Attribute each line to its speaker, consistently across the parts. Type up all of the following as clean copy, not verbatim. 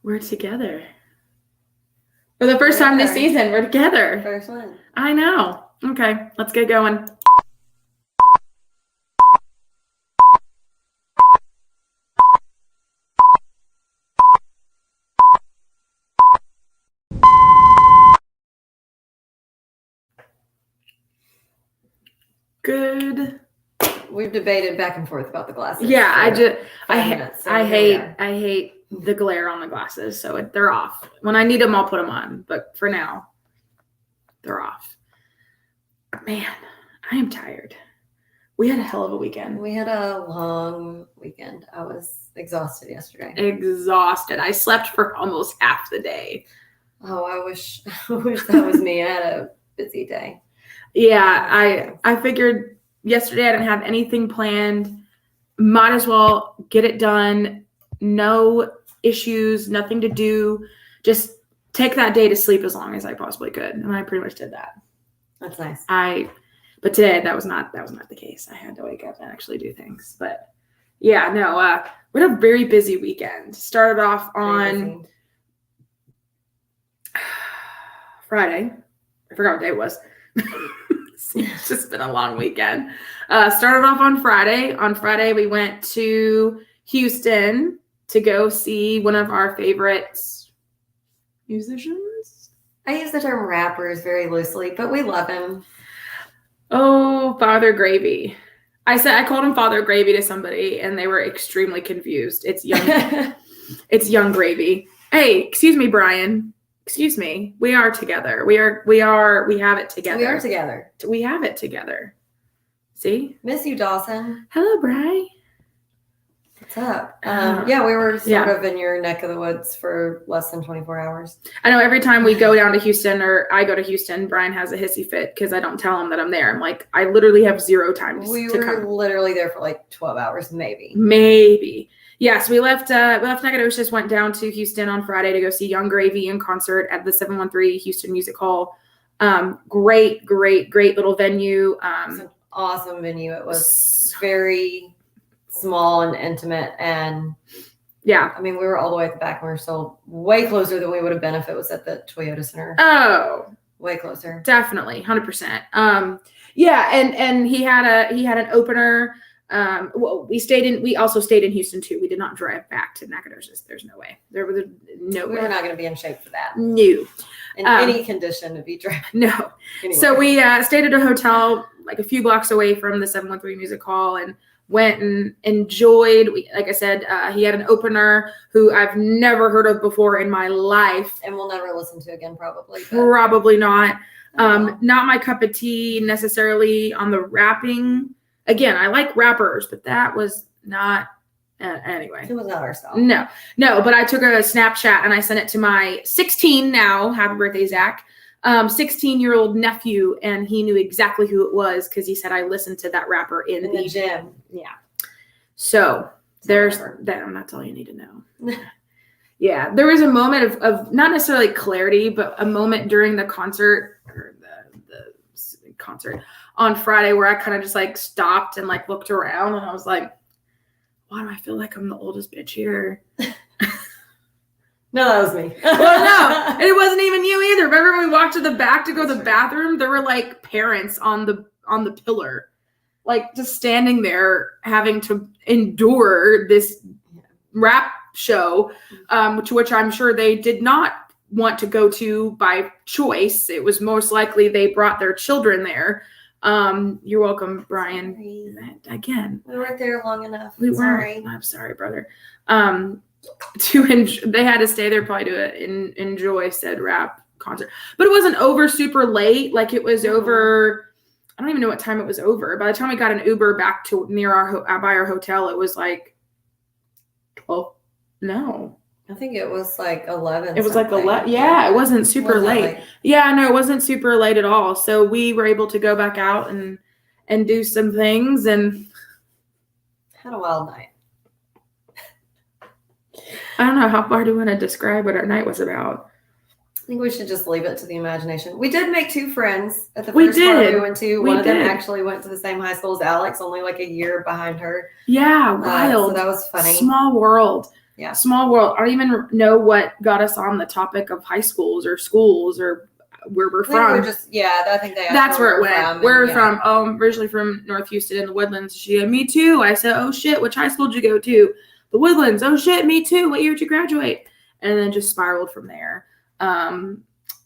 Speaker 1: We're together. For the first time this season, we're together.
Speaker 2: First one.
Speaker 1: I know. Okay, let's get going. Good.
Speaker 2: We've debated back and forth about the glasses.
Speaker 1: Yeah, I hate the glare on the glasses, so they're off. When I need them, I'll put them on, but for now, they're off. Man, I am tired. We had a hell of a weekend.
Speaker 2: We had a long weekend. I was exhausted yesterday.
Speaker 1: Exhausted. I slept for almost half the day.
Speaker 2: Oh, I wish that was me. I had a busy day.
Speaker 1: Yeah, I figured yesterday I didn't have anything planned. Might as well get it done. No issues, nothing to do. Just take that day to sleep as long as I possibly could. And I pretty much did that.
Speaker 2: That's nice.
Speaker 1: But today that was not the case. I had to wake up and actually do things. But yeah, no, we had a very busy weekend. Started off on Friday. I forgot what day it was. It's just been a long weekend. Started off on Friday. On Friday, we went to Houston to go see one of our favorite musicians.
Speaker 2: I use the term rappers very loosely, but we love him.
Speaker 1: Oh, Father Gravy. I called him Father Gravy to somebody, and they were extremely confused. It's Young Gravy. Hey, excuse me, Brian. Excuse me. We are together. We have it together.
Speaker 2: We are together.
Speaker 1: We have it together. See?
Speaker 2: Miss you, Dawson.
Speaker 1: Hello, Bri.
Speaker 2: What's up? Yeah, we were sort of in your neck of the woods for less than 24 hours.
Speaker 1: I know every time we go down to Houston or I go to Houston, Brian has a hissy fit because I don't tell him that I'm there. I'm like, I literally have zero time to come.
Speaker 2: We were literally there for like 12 hours, maybe.
Speaker 1: Maybe. Yeah, so we left Nacogdoches, went down to Houston on Friday to go see Young Gravy in concert at the 713 Houston Music Hall. Great little venue.
Speaker 2: It's an awesome venue. It was very small and intimate, and
Speaker 1: yeah,
Speaker 2: I mean, we were all the way at the back, and we were still way closer than we would have been if it was at the Toyota Center.
Speaker 1: Oh,
Speaker 2: way closer,
Speaker 1: definitely, 100%. Yeah, and he had an opener. Well, we also stayed in Houston too. We did not drive back to Nacogdoches. There's no way. There was no way.
Speaker 2: We were not going to be in shape for that.
Speaker 1: No.
Speaker 2: In any condition to be driving.
Speaker 1: No. Anyway. So we stayed at a hotel like a few blocks away from the 713 Music Hall and went and enjoyed. Like I said, he had an opener who I've never heard of before in my life.
Speaker 2: And we'll never listen to again, probably.
Speaker 1: Probably not. Not my cup of tea necessarily on the rapping. Again, I like rappers, but that was not, anyway.
Speaker 2: It was not our style.
Speaker 1: No, but I took a Snapchat and I sent it to my 16 now, happy birthday, Zach, 16-year-old nephew, and he knew exactly who it was because he said I listened to that rapper in the
Speaker 2: gym.
Speaker 1: Yeah. So there's that. That's all you need to know. Yeah, there was a moment of not necessarily clarity, but a moment during the concert or the concert on Friday where I kind of just like stopped and like looked around and I was like, why do I feel like I'm the oldest bitch here?
Speaker 2: No, that was me.
Speaker 1: Well, no, and it wasn't even you either. Remember when we walked to the back to go to the bathroom? There were like parents on the pillar, like just standing there having to endure this rap show, which I'm sure they did not want to go to by choice. It was most likely they brought their children there. You're welcome, Brian.
Speaker 2: Sorry.
Speaker 1: Again,
Speaker 2: we weren't there long enough.
Speaker 1: We weren't. I'm sorry, brother. They had to stay there probably to enjoy said rap concert, but it wasn't over super late. Like it was over. I don't even know what time it was over. By the time we got an Uber back to near by our hotel, it was like 12. No.
Speaker 2: I think it was like 11.
Speaker 1: It was like 11. Yeah, it wasn't super late. Yeah, no, it wasn't super late at all. So we were able to go back out and do some things and
Speaker 2: had a wild night.
Speaker 1: I don't know, how far do you want to describe what our night was about?
Speaker 2: I think we should just leave it to the imagination. We did make 2 friends at the first party we went to. One of them actually went to the same high school as Alex, only like a year behind her.
Speaker 1: Yeah, wild.
Speaker 2: So that was funny.
Speaker 1: Small world.
Speaker 2: Yeah.
Speaker 1: Small world. I don't even know what got us on the topic of high schools or where we're from.
Speaker 2: I think
Speaker 1: that's where it went. Where we're from. Oh, I'm originally from North Houston in the Woodlands. She had, me too. I said, oh shit, which high school did you go to? The Woodlands. Oh shit, me too. What year did you graduate? And then just spiraled from there.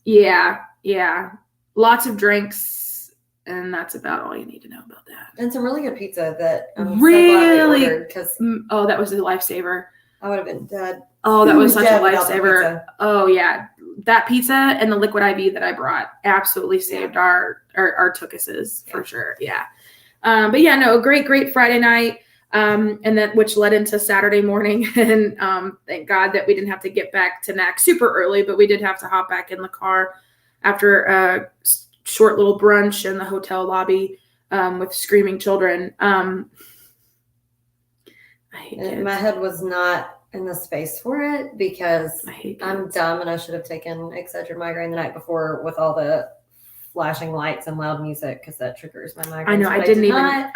Speaker 1: Yeah. Lots of drinks, and that's about all you need to know about that.
Speaker 2: And some really good pizza that I'm so glad we ordered, because
Speaker 1: that was a lifesaver.
Speaker 2: I would have been dead.
Speaker 1: Oh, that was such a lifesaver. Oh yeah, that pizza and the liquid IV that I brought absolutely saved our tookuses for sure. Yeah, but yeah, no, great Friday night. And then which led into Saturday morning, and thank God that we didn't have to get back to NAC super early, but we did have to hop back in the car after a short little brunch in the hotel lobby with screaming children.
Speaker 2: My head was not in the space for it, because I'm dumb and I should have taken Excedrin migraine the night before with all the flashing lights and loud music, because that triggers my migraine.
Speaker 1: I know. I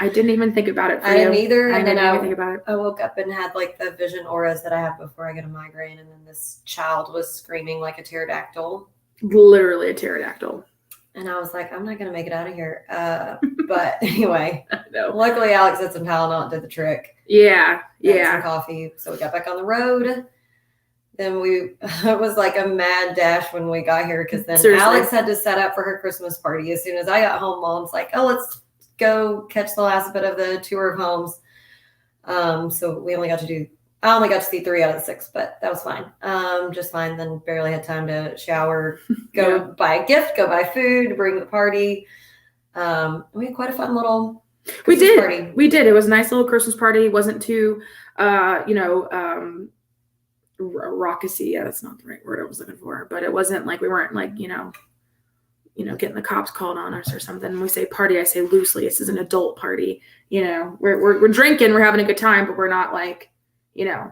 Speaker 1: didn't even think about it.
Speaker 2: I didn't either.
Speaker 1: I didn't even think about it.
Speaker 2: I woke up and had like the vision auras that I have before I get a migraine, and then this child was screaming like a pterodactyl.
Speaker 1: Literally a pterodactyl.
Speaker 2: And I was like, I'm not going to make it out of here. But anyway, luckily Alex had some Tylenol and did the trick.
Speaker 1: Yeah.
Speaker 2: Some coffee. So we got back on the road. Then it was like a mad dash when we got here, because then Alex had to set up for her Christmas party. As soon as I got home, Mom's like, oh, let's go catch the last bit of the tour of homes. So I only got to see 3 out of the 6, but that was fine. Just fine. Then barely had time to shower, go buy a gift, go buy food, bring the party. We had quite a fun little Christmas party.
Speaker 1: We did. It was a nice little Christmas party. It wasn't too, raucousy. Yeah, that's not the right word I was looking for. But it wasn't like we weren't like, getting the cops called on us or something. When we say party, I say loosely. This is an adult party. We're drinking, we're having a good time, but we're not like,
Speaker 2: Yeah,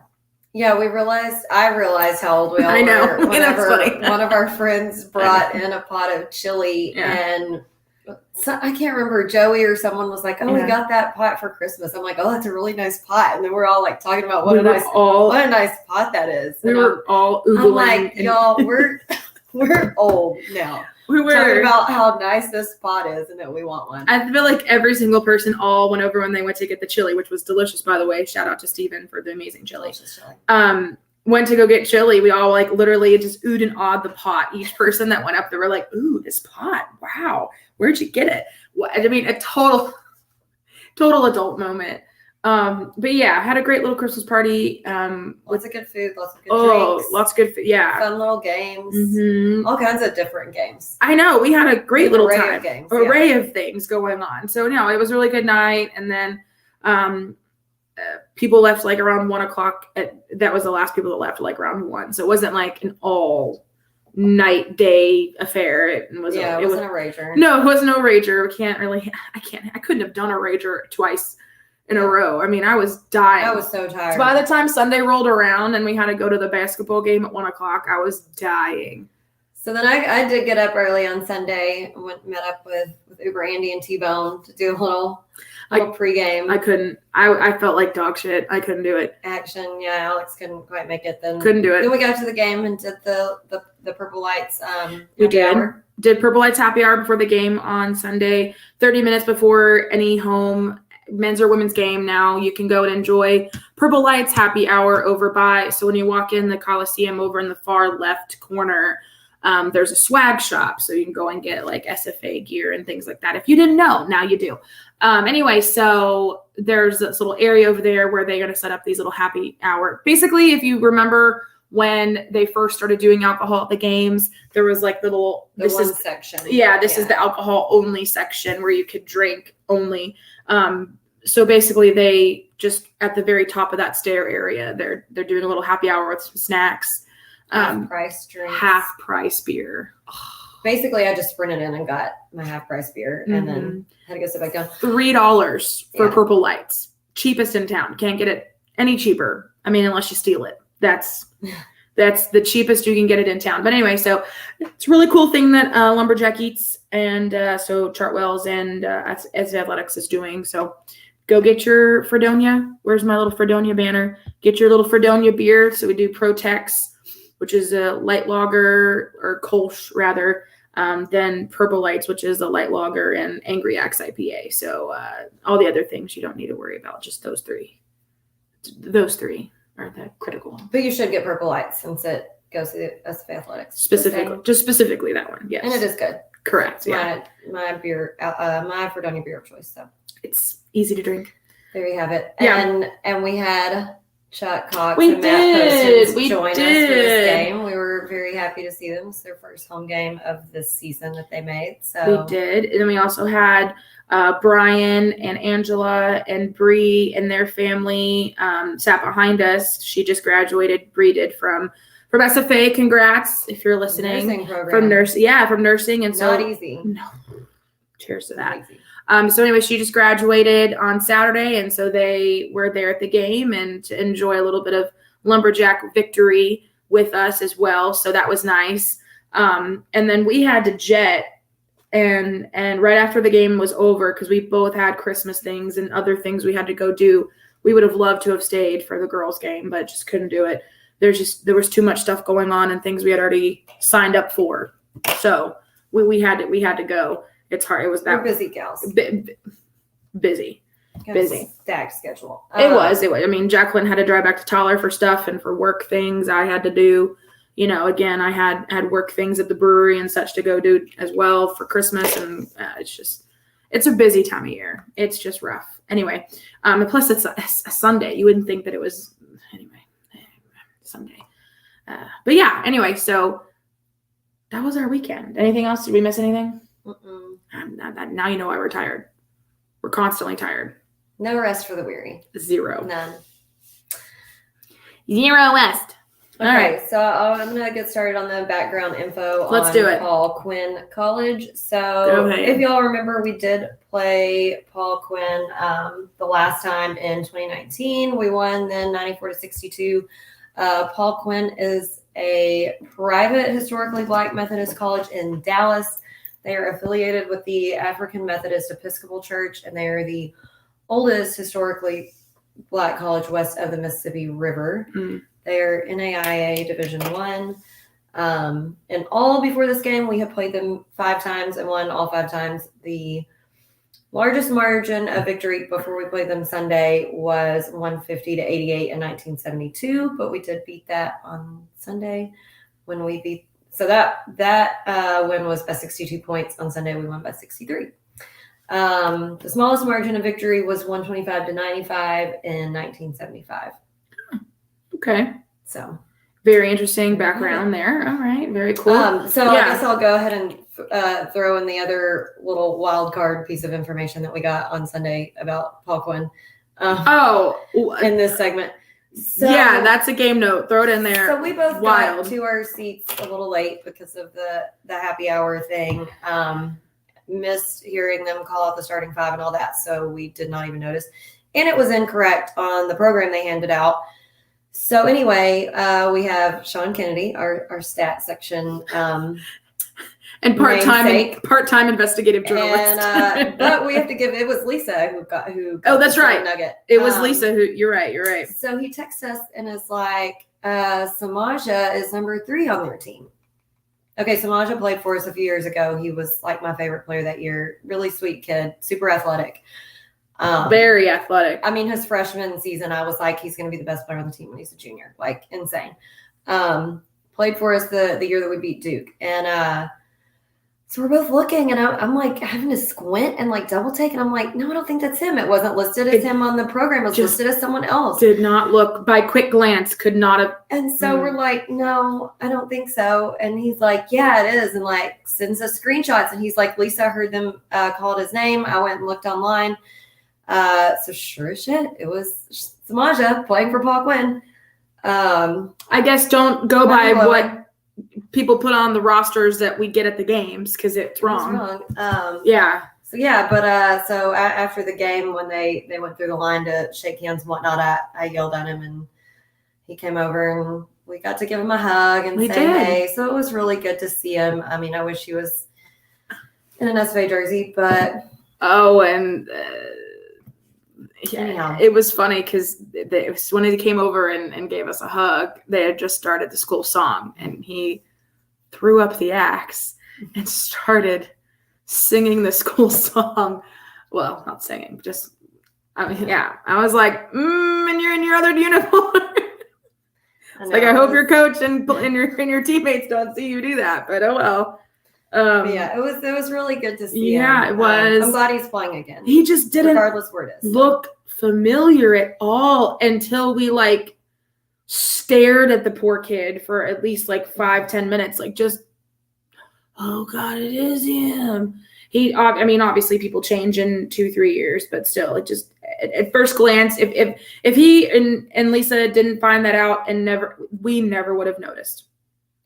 Speaker 2: I realized how old we all
Speaker 1: I know.
Speaker 2: were whenever one of our friends brought in a pot of chili, and I can't remember, Joey or someone was like, oh, we got that pot for Christmas. I'm like, oh, that's a really nice pot. And then we're all like talking about what a nice pot that is.
Speaker 1: We were all oogling.
Speaker 2: I'm like, y'all, we're old now. We were talking about how nice this pot is and that we want one.
Speaker 1: I feel like every single person all went over when they went to get the chili, which was delicious, by the way. Shout out to Steven for the amazing chili. Went to go get chili. We all like literally just oohed and awed the pot. Each person that went up there were like, ooh, this pot. Wow. Where'd you get it? I mean, a total adult moment. But yeah, had a great little Christmas party.
Speaker 2: Lots of good food, lots of good drinks.
Speaker 1: Lots of good food. Yeah.
Speaker 2: Fun little games.
Speaker 1: Mm-hmm.
Speaker 2: All kinds of different games.
Speaker 1: I know. We had a great little time.
Speaker 2: Of games,
Speaker 1: array of things going on. So no, it was a really good night. And then people left like around 1:00. That was the last people that left, like around 1. So it wasn't like an all night day affair. It wasn't a
Speaker 2: rager.
Speaker 1: No, it was no rager. I couldn't have done a rager twice in a row. I mean, I was dying.
Speaker 2: I was so tired.
Speaker 1: So by the time Sunday rolled around and we had to go to the basketball game at 1:00, I was dying.
Speaker 2: So then I did get up early on Sunday and met up with Uber Andy and T-Bone to do a little pregame.
Speaker 1: I couldn't. I felt like dog shit. I couldn't do it.
Speaker 2: Action. Yeah, Alex couldn't quite make it then.
Speaker 1: Couldn't do it.
Speaker 2: Then we got to the game and did the Purple Lights
Speaker 1: we did Purple Lights happy hour before the game on Sunday. 30 minutes before any home men's or women's game. Now you can go and enjoy Purple Lights happy hour over by. So when you walk in the Coliseum, over in the far left corner, there's a swag shop. So you can go and get like SFA gear and things like that. If you didn't know, now you do. Anyway, so there's this little area over there where they're going to set up these little happy hour. Basically, if you remember when they first started doing alcohol at the games, there was like
Speaker 2: section.
Speaker 1: Yeah, this is the alcohol only section where you could drink only. So basically they just at the very top of that stair area, they're doing a little happy hour with some snacks.
Speaker 2: Half-price drinks.
Speaker 1: Half-price beer.
Speaker 2: Basically, I just sprinted in and got my half-price beer and then had to go sit back down.
Speaker 1: $3 for Purple Lights. Cheapest in town. Can't get it any cheaper. I mean, unless you steal it. That's the cheapest you can get it in town. But anyway, so it's a really cool thing that Lumberjack Eats and so Chartwell's and as Athletics is doing. So go get your Fredonia. Where's my little Fredonia banner? Get your little Fredonia beer. So we do Protex, which is a light lager, or Kolsch rather, then Purple Lights, which is a light lager, and Angry Axe IPA. So all the other things you don't need to worry about. Just those three. Those three are the critical.
Speaker 2: But you should get Purple Lights since it goes to the SFA Athletics.
Speaker 1: Specifically that one, yes.
Speaker 2: And it is good.
Speaker 1: Correct, yeah.
Speaker 2: My beer, my Fredonia beer of choice. So
Speaker 1: it's easy to drink.
Speaker 2: There you have it.
Speaker 1: Yeah.
Speaker 2: And we had Chuck Cox and Matt Postins join us for this game. We were very happy to see them. It's their first home game of this season that they made. So
Speaker 1: we did. And then we also had Brian and Angela and Bree and their family sat behind us. She just graduated. Bree did from SFA. Congrats if you're listening.
Speaker 2: Nursing program.
Speaker 1: From nursing. And
Speaker 2: not easy.
Speaker 1: No. Cheers to that. So anyway, she just graduated on Saturday, and so they were there at the game and to enjoy a little bit of Lumberjack victory with us as well. So that was nice. And then we had to jet, and right after the game was over, because we both had Christmas things and other things we had to go do. We would have loved to have stayed for the girls' game, but just couldn't do it. There was too much stuff going on and things we had already signed up for. So we had to go. It's hard. It was that.
Speaker 2: We're busy gals.
Speaker 1: Busy.
Speaker 2: Stacked schedule.
Speaker 1: It was. I mean, Jacqueline had to drive back to Tyler for stuff and for work things. I had to do, again, I had work things at the brewery and such to go do as well for Christmas. And it's a busy time of year. It's just rough. Anyway, and plus it's a Sunday. You wouldn't think that it was, Sunday. But yeah, anyway, so that was our weekend. Anything else? Did we miss anything? Now you know why we're tired. We're constantly tired.
Speaker 2: No rest for the weary.
Speaker 1: Zero.
Speaker 2: None.
Speaker 1: Zero rest.
Speaker 2: Okay, all right. So I'm going to get started on the background info
Speaker 1: Let's do it.
Speaker 2: Paul Quinn College. So if y'all remember, we did play Paul Quinn the last time in 2019. We won then 94-62. Paul Quinn is a private historically Black Methodist college in Dallas. They are affiliated with the African Methodist Episcopal Church, and they are the oldest historically Black college west of the Mississippi River. They are NAIA Division I. And all before this game, we have played them 5 times and won all 5 times. The largest margin of victory before we played them Sunday was 150-88 in 1972, but we did beat that on Sunday when we beat. So that win was by 62 points. On Sunday, we won by 63. The smallest margin of victory was 125-95 in 1975.
Speaker 1: Okay.
Speaker 2: So
Speaker 1: very interesting background there. All right. Very cool.
Speaker 2: I guess I'll go ahead and throw in the other little wild card piece of information that we got on Sunday about Paul Quinn. In this segment. So,
Speaker 1: yeah, that's a game note. Throw it in there.
Speaker 2: So we both got to our seats a little late because of the happy hour thing. Missed hearing them call out the starting 5 and all that, so we did not even notice. And it was incorrect on the program they handed out. So anyway, we have Sean Kennedy, our stat section.
Speaker 1: And part-time investigative journalist.
Speaker 2: And, but we have to give, it was Lisa who got
Speaker 1: that's right.
Speaker 2: Nugget.
Speaker 1: It was Lisa who, you're right.
Speaker 2: So he texts us and is like, Samaja is number 3 on their team. Okay, Samaja played for us a few years ago. He was like my favorite player that year. Really sweet kid, super athletic.
Speaker 1: Very athletic.
Speaker 2: I mean, his freshman season, I was like, he's going to be the best player on the team when he's a junior. Like, insane. Played for us the year that we beat Duke. And so we're both looking, and I'm like having to squint and like double take. And I'm like, no, I don't think that's him. It wasn't listed as him on the program. It was listed as someone else.
Speaker 1: Did not look, by quick glance, could not have.
Speaker 2: And so we're like, no, I don't think so. And he's like, yeah, it is. And like sends us screenshots. And he's like, Lisa heard them called his name. I went and looked online. So sure as shit, it was Samaja playing for Paul Quinn.
Speaker 1: I guess don't go by what people put on the rosters that we get at the games because it's wrong. Yeah.
Speaker 2: So yeah, but so after the game when they went through the line to shake hands and whatnot, I yelled at him and he came over and we got to give him a hug and say hey. So it was really good to see him. I mean, I wish he was in an SFA jersey, but
Speaker 1: and
Speaker 2: Anyhow.
Speaker 1: It was funny because when he came over and gave us a hug, they had just started the school song, and he threw up the axe and started singing the school song. Well, not singing, just, I mean, yeah. I was like, and you're in your other uniform. I hope your coach and your teammates don't see you do that, but oh well.
Speaker 2: Yeah, it was really good to see him.
Speaker 1: Yeah, it was.
Speaker 2: I'm glad he's playing again.
Speaker 1: He just didn't,
Speaker 2: regardless where it is,
Speaker 1: look familiar at all until we like stared at the poor kid for at least like 5-10 minutes, like just, oh God, it is him. I mean, obviously people change in 2-3 years, but still, it just at first glance, if he and Lisa didn't find that out we never would have noticed.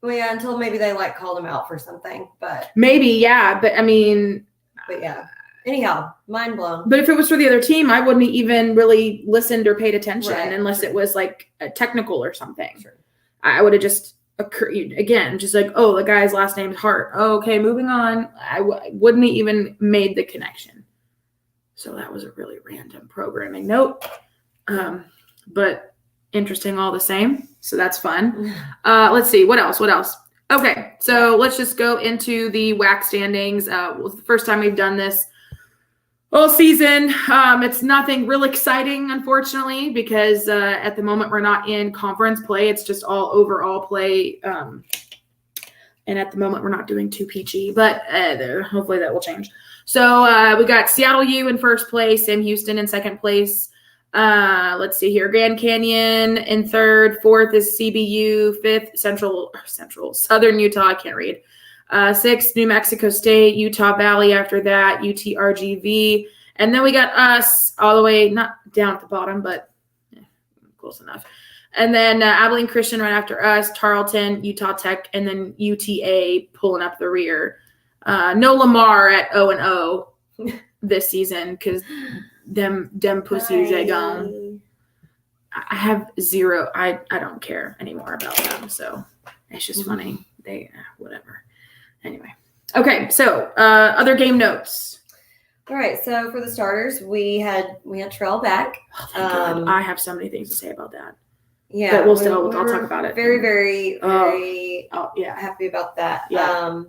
Speaker 2: Well, yeah, until maybe they like called him out for something, but
Speaker 1: maybe, yeah, but I mean,
Speaker 2: but yeah. Anyhow, mind blown.
Speaker 1: But if it was for the other team, I wouldn't even really listened or paid attention unless it was like a technical or something.
Speaker 2: Sure.
Speaker 1: I would have just again, just like, oh, the guy's last name's Hart. Oh, okay, moving on. I wouldn't have even made the connection. So that was a really random programming note. But interesting all the same. So that's fun. Let's see. What else? Okay, so let's just go into the WAC standings. The first time we've done this all season. It's nothing real exciting, unfortunately, because at the moment we're not in conference play. It's just all overall play. And at the moment we're not doing 2PG, but hopefully that will change. So we got Seattle U in first place, Sam Houston in second place. Let's see here. Grand Canyon in third. Fourth is CBU. Fifth, Southern Utah. I can't read. Sixth, New Mexico State. Utah Valley after that. UTRGV. And then we got us all the way, not down at the bottom, but close enough. And then Abilene Christian right after us. Tarleton, Utah Tech, and then UTA pulling up the rear. No Lamar at 0-0 this season because them pussies they gone. I have zero. I don't care anymore about them. So it's just funny. They whatever. Anyway. Okay. So other game notes.
Speaker 2: All right. So for the starters, we had Trell back.
Speaker 1: Oh, thank God. I have so many things to say about that.
Speaker 2: Yeah,
Speaker 1: but I'll talk about it.
Speaker 2: Very, very, very happy about that.
Speaker 1: Yeah.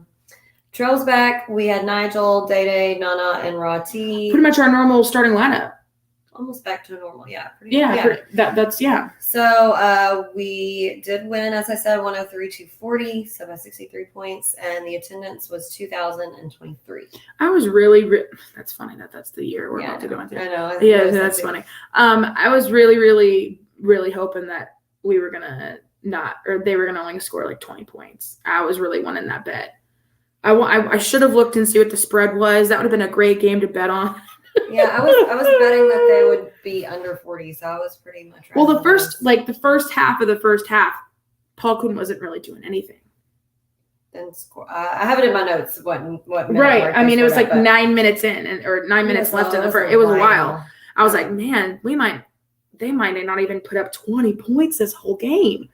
Speaker 2: Trell's back. We had Nigel, Day, Nana, and Rati.
Speaker 1: Pretty much our normal starting lineup.
Speaker 2: Almost back to normal, yeah.
Speaker 1: That's.
Speaker 2: So we did win, as I said, 103-240, so by 63 points, and the attendance was 2,023.
Speaker 1: I was really, that's funny that's the year we're about to go into.
Speaker 2: I know.
Speaker 1: Yeah, that's funny. I was really, really, really hoping that we were gonna they were gonna only score like 20 points. I was really wanting that bet. I should have looked and see what the spread was. That would have been a great game to bet on.
Speaker 2: Yeah, I was betting that they would be under 40, so I was pretty much right.
Speaker 1: Well, the first half of the first half, Paul Quinn wasn't really doing anything.
Speaker 2: Then score. I have it in my notes. What
Speaker 1: right? I mean, it was like 9 minutes in, or 9 minutes left in the first. It was wild. I was like, man, they might not even put up 20 points this whole game,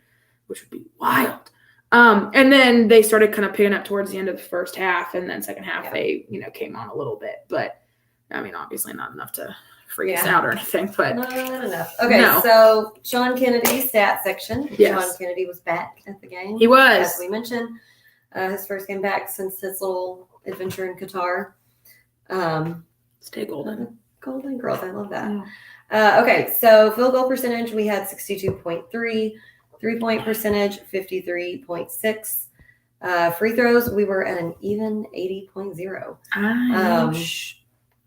Speaker 1: which would be wild. And then they started kind of picking up towards the end of the first half, and then second half they came on a little bit, but I mean, obviously not enough to freak us out or anything, but
Speaker 2: not enough. Okay, so Sean Kennedy, stat section.
Speaker 1: Yes.
Speaker 2: Sean Kennedy was back at the game.
Speaker 1: He was,
Speaker 2: as we mentioned, his first game back since his little adventure in Qatar.
Speaker 1: Stay golden.
Speaker 2: Golden girls, I love that. Okay, so field goal percentage, we had 62.3. 3-point percentage, 53.6. Free throws, we were at an even 80.0.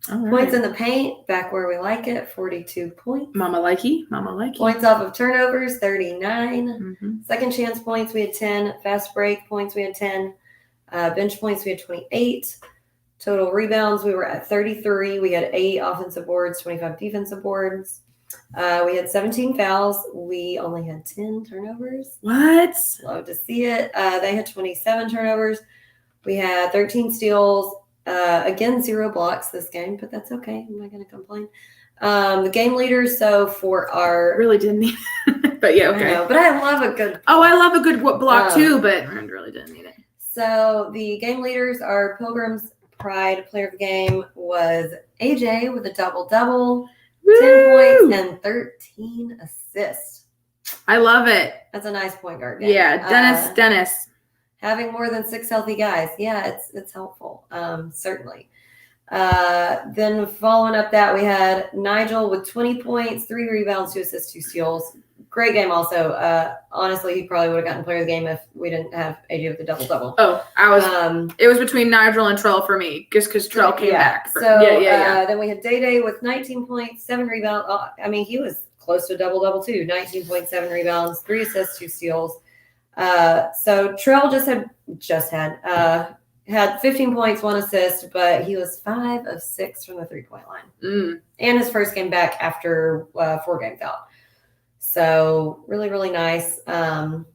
Speaker 1: All right.
Speaker 2: Points in the paint, back where we like it, 42 points.
Speaker 1: Mama likey.
Speaker 2: Points off of turnovers, 39.
Speaker 1: Mm-hmm.
Speaker 2: Second chance points, we had 10. Fast break points, we had 10. Bench points, we had 28. Total rebounds, we were at 33. We had 8 offensive boards, 25 defensive boards. We had 17 fouls. We only had 10 turnovers.
Speaker 1: What?
Speaker 2: Love to see it. They had 27 turnovers. We had 13 steals. Again, 0 blocks this game, but that's okay. I'm not going to complain. The game leaders, so for our...
Speaker 1: Really didn't need it. But yeah, okay.
Speaker 2: I know, but I love a good...
Speaker 1: Oh, I love a good block too, but I really didn't need it.
Speaker 2: So the game leaders, our Pilgrim's Pride player of the game was AJ with a double-double. 10 points and 13 assists.
Speaker 1: I love it.
Speaker 2: That's a nice point guard game.
Speaker 1: Yeah, Dennis.
Speaker 2: Having more than 6 healthy guys. Yeah, it's helpful. Certainly. Then following up that, we had Nigel with 20 points, 3 rebounds, 2 assists, 2 steals. Great game also. Honestly, he probably would have gotten player of the game if we didn't have AJ with the double-double.
Speaker 1: Oh, it was between Nigel and Trell for me, just because Trell came back.
Speaker 2: Then we had Day with 19 points, 7 rebounds. He was close to double-double too. 19.7 rebounds, 3 assists, 2 steals. So Trell had 15 points, 1 assist, but he was 5 of 6 from the 3-point line. And his first game back after 4 games out. So really, really nice. They're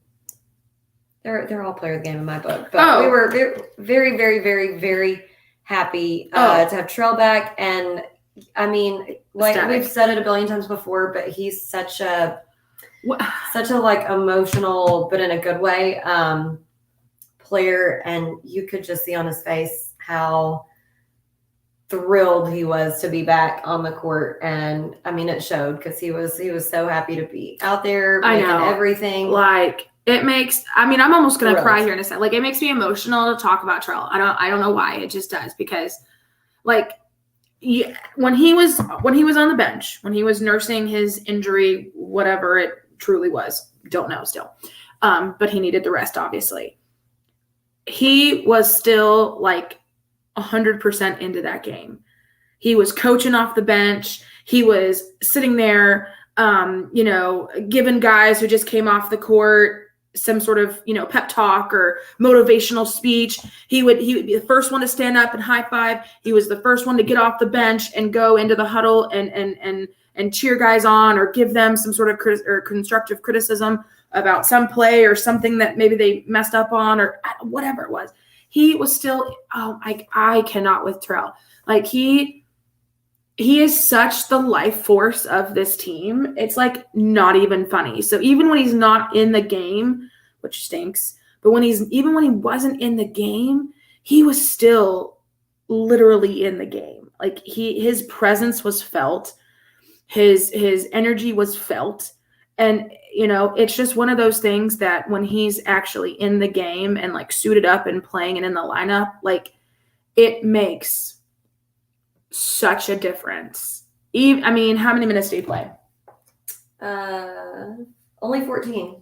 Speaker 2: all player of the game in my book. But we were very, very, very, very happy to have Trell back. And we've said it a billion times before, but he's such a emotional, but in a good way, player. And you could just see on his face how thrilled he was to be back on the court. And it showed, because he was so happy to be out there making everything.
Speaker 1: It makes, I'm almost going to cry here in a second. It makes me emotional to talk about Trell. I don't know why. It just does, because when he was on the bench, when he was nursing his injury, whatever it truly was, don't know still. But he needed the rest, obviously. He was still 100% into that game. He was coaching off the bench. He was sitting there, giving guys who just came off the court some sort of, pep talk or motivational speech. He would be the first one to stand up and high five. He was the first one to get off the bench and go into the huddle and cheer guys on, or give them some sort of constructive criticism about some play or something that maybe they messed up on, or whatever it was. He was still, I cannot with Trell. He is such the life force of this team. It's not even funny. So even when he's not in the game, which stinks, but when he wasn't in the game, he was still literally in the game. His presence was felt. His energy was felt. And, it's just one of those things that when he's actually in the game and suited up and playing and in the lineup, it makes such a difference. How many minutes did he play?
Speaker 2: Only 14.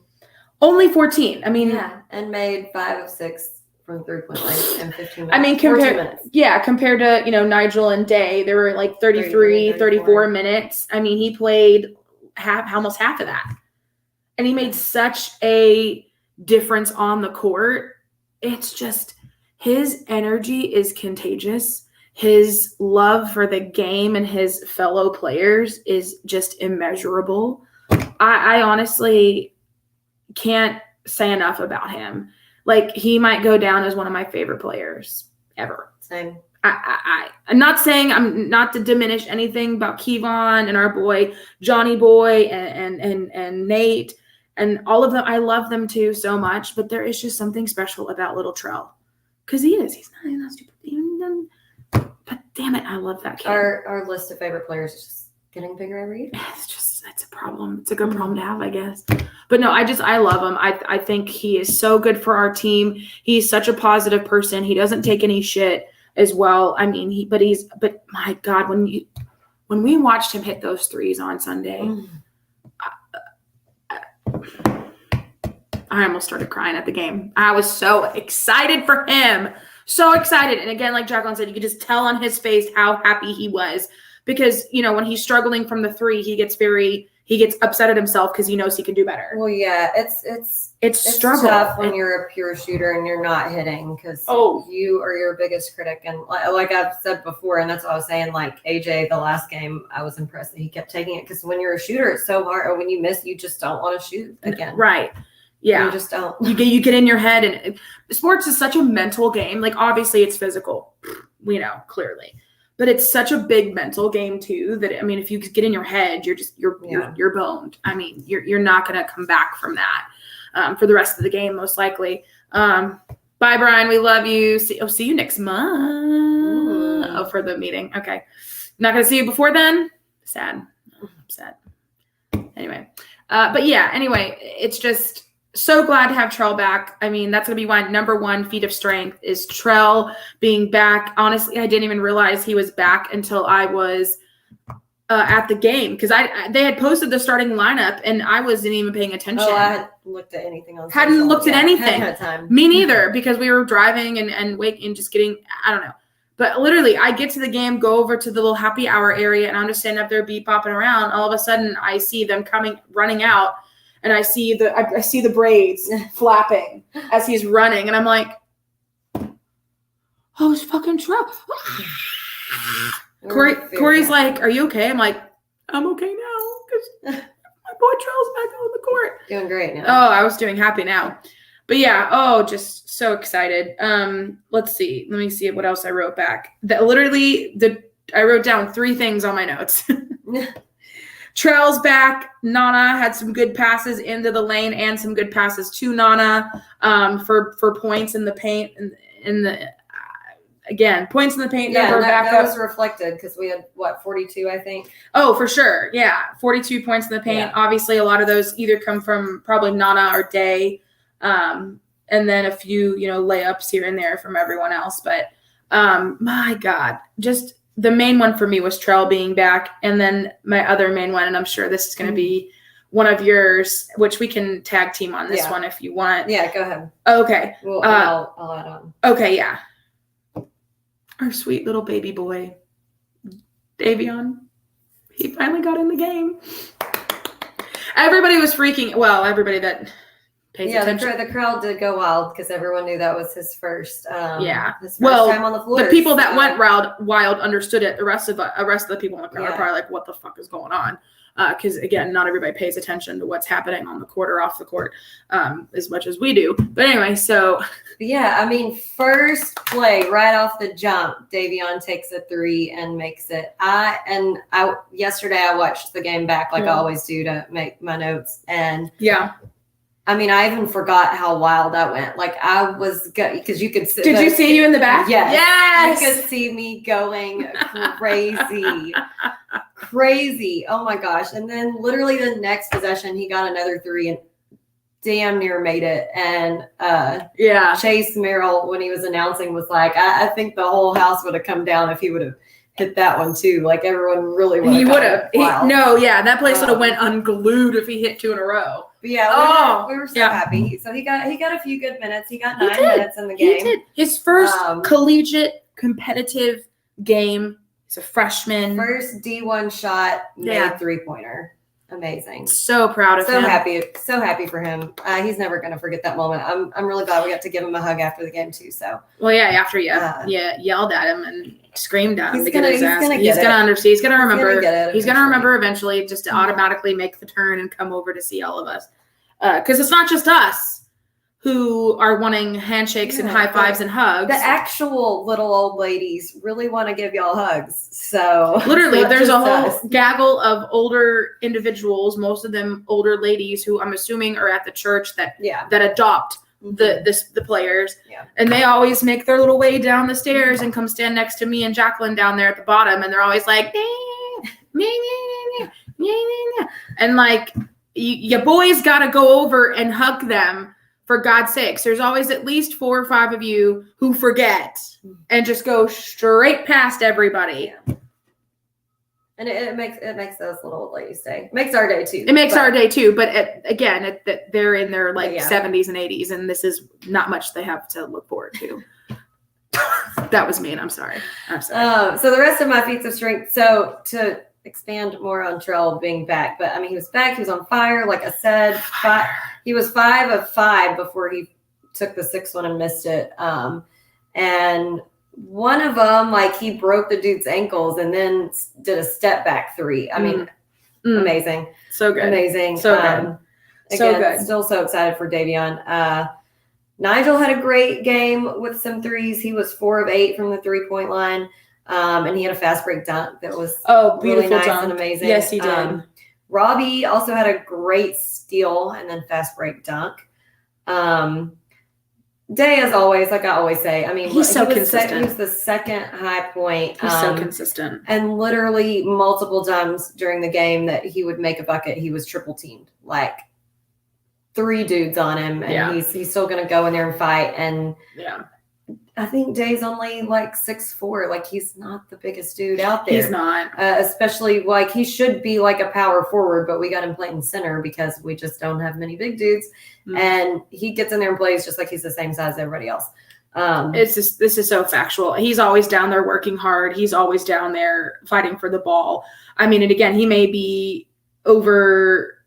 Speaker 1: Only 14.
Speaker 2: And made 5 of 6 from 3-point line and 15 minutes.
Speaker 1: Compared to, Nigel and Day, there were 33, 34 minutes. He played almost half of that. And he made such a difference on the court. It's just, his energy is contagious. His love for the game and his fellow players is just immeasurable. I honestly can't say enough about him. He might go down as one of my favorite players ever.
Speaker 2: Same.
Speaker 1: I'm not saying, I'm not to diminish anything about Kevon and our boy Johnny Boy and Nate and all of them. I love them too so much, but there is just something special about little Trell, because he's not stupid. But damn it, I love that kid.
Speaker 2: Our list of favorite players is just getting bigger every year.
Speaker 1: It's a problem. It's a good problem to have, I guess. But no, I love him. I think he is so good for our team. He's such a positive person. He doesn't take any shit as well. But my God, when we watched him hit those threes on Sunday, I almost started crying at the game. I was so excited for him. So excited. And again, like Jacqueline said, you could just tell on his face how happy he was, because, when he's struggling from the 3, he gets upset at himself because he knows he can do better.
Speaker 2: Well, yeah, it's
Speaker 1: struggle.
Speaker 2: Tough when you're a pure shooter and you're not hitting, because you are your biggest critic. And like I've said before, and that's what I was saying, AJ, the last game, I was impressed that he kept taking it, because when you're a shooter, it's so hard. Or when you miss, you just don't want to shoot again.
Speaker 1: Right. Yeah.
Speaker 2: You just don't.
Speaker 1: You get in your head, and sports is such a mental game. Obviously it's physical, we know, clearly. But it's such a big mental game too, that, if you get in your head, you're boned. You're not going to come back from that for the rest of the game, most likely. Bye, Brian. We love you. See you next month. For the meeting. Okay. Not going to see you before then. Sad. upset. Anyway, but yeah, anyway, it's just so glad to have Trell back. I mean, that's going to be my number one feat of strength is Trell being back. Honestly, I didn't even realize he was back until I was at the game because they had posted the starting lineup and I wasn't even paying attention.
Speaker 2: Oh, I hadn't looked at anything on
Speaker 1: Hadn't
Speaker 2: social.
Speaker 1: looked at anything.
Speaker 2: Hadn't had time.
Speaker 1: Me neither, because we were driving and just getting, I don't know. But literally, I get to the game, go over to the little happy hour area, and I'm just standing up there, bopping around. All of a sudden, I see them running out, and I see the braids flapping as he's running, and I'm like, "Oh, it's fucking Trell." Corey's like, "Are you okay?" I'm like, "I'm okay now because my boy Trell's back on the court."
Speaker 2: Doing great now.
Speaker 1: Oh, I was doing happy now. But yeah, just so excited. Let's see. Let me see what else I wrote back. I wrote down 3 things on my notes. Trell's back. Nana had some good passes into the lane and some good passes to Nana for points in the paint again, points in the paint.
Speaker 2: Yeah, that was reflected because we had 42, I think.
Speaker 1: Oh, for sure. Yeah, 42 points in the paint. Yeah. Obviously, a lot of those either come from probably Nana or Day. And then a few, layups here and there from everyone else. But my God, just the main one for me was Trell being back. And then my other main one, and I'm sure this is going to be one of yours, which we can tag team on this one if you want.
Speaker 2: Yeah, go ahead.
Speaker 1: Okay.
Speaker 2: Well, I'll add on.
Speaker 1: Okay, yeah. Our sweet little baby boy, Davion, he finally got in the game. Everybody was freaking, everybody that pays attention.
Speaker 2: The crowd did go wild because everyone knew that was his first. His first time on the floor.
Speaker 1: The people that went wild understood it. The rest of the people in the crowd are probably like, "What the fuck is going on?" Because again, not everybody pays attention to what's happening on the court or off the court as much as we do. But anyway, so
Speaker 2: yeah, I mean, first play right off the jump, Davion takes a 3 and makes it. Yesterday I watched the game back like I always do to make my notes, and I mean, I even forgot how wild I went. Like I was because you could see.
Speaker 1: Did you see you in the back?
Speaker 2: Yes. You could see me going crazy. Crazy. Oh my gosh. And then literally the next possession, he got another 3 and damn near made it. And Chase Merrill, when he was announcing, was like, I think the whole house would have come down if he would have hit that one too. Like everyone really would have.
Speaker 1: He would have. That place would have went unglued if he hit 2 in a row.
Speaker 2: But yeah, we were so happy. So he got a few good minutes. He got 9 minutes in the game.
Speaker 1: He did. His first collegiate competitive game. He's a freshman.
Speaker 2: First D1 shot, made 3-pointer. Amazing.
Speaker 1: So proud of him.
Speaker 2: So happy for him. He's never going to forget that moment. I'm really glad we got to give him a hug after the game too. So.
Speaker 1: Well, yeah, after you yelled at him and screamed at him to get his ass.
Speaker 2: He's going to
Speaker 1: understand. He's going to remember. He's going to remember eventually, just to automatically make the turn and come over to see all of us. Because it's not just us who are wanting handshakes and high fives and hugs.
Speaker 2: The actual little old ladies really want to give y'all hugs. So
Speaker 1: literally, there's a whole gaggle of older individuals, most of them older ladies who I'm assuming are at the church that adopt the players. Yeah. And they always make their little way down the stairs and come stand next to me and Jacqueline down there at the bottom. And they're always like, and like, your boys got to go over and hug them. For God's sakes, there's always at least 4 or 5 of you who forget and just go straight past everybody.
Speaker 2: Yeah. And it makes those little old ladies day. It makes our day too.
Speaker 1: It makes our day too. But they're in their 70s and 80s, and this is not much they have to look forward to. That was mean. I'm sorry.
Speaker 2: So the rest of my feats of strength. So to expand more on Trell being back, but I mean, he was back. He was on fire. Like I said, he was 5 of 5 before he took the 6th one and missed it. And one of them, like he broke the dude's ankles and then did a step back 3. I mean, amazing.
Speaker 1: So good.
Speaker 2: Amazing.
Speaker 1: So good.
Speaker 2: Again,
Speaker 1: so good.
Speaker 2: Still so excited for Davion. Nigel had a great game with some 3s. He was 4 of 8 from the 3-point line. And he had a fast break dunk that was really nice and amazing.
Speaker 1: Yes, he did.
Speaker 2: Robbie also had a great steal and then fast break dunk. Day, as always, like I always say. I mean,
Speaker 1: he's so consistent.
Speaker 2: He was the second high point.
Speaker 1: He's so consistent.
Speaker 2: And literally multiple times during the game that he would make a bucket, he was triple teamed. Like 3 dudes on him, and he's still going to go in there and fight. And I think Day's only like 6'4". Like he's not the biggest dude out there.
Speaker 1: He's not.
Speaker 2: Especially like he should be like a power forward, but we got him playing center because we just don't have many big dudes. And he gets in there and plays just like he's the same size as everybody else.
Speaker 1: This is so factual. He's always down there working hard. He's always down there fighting for the ball. I mean, and again, he may be over.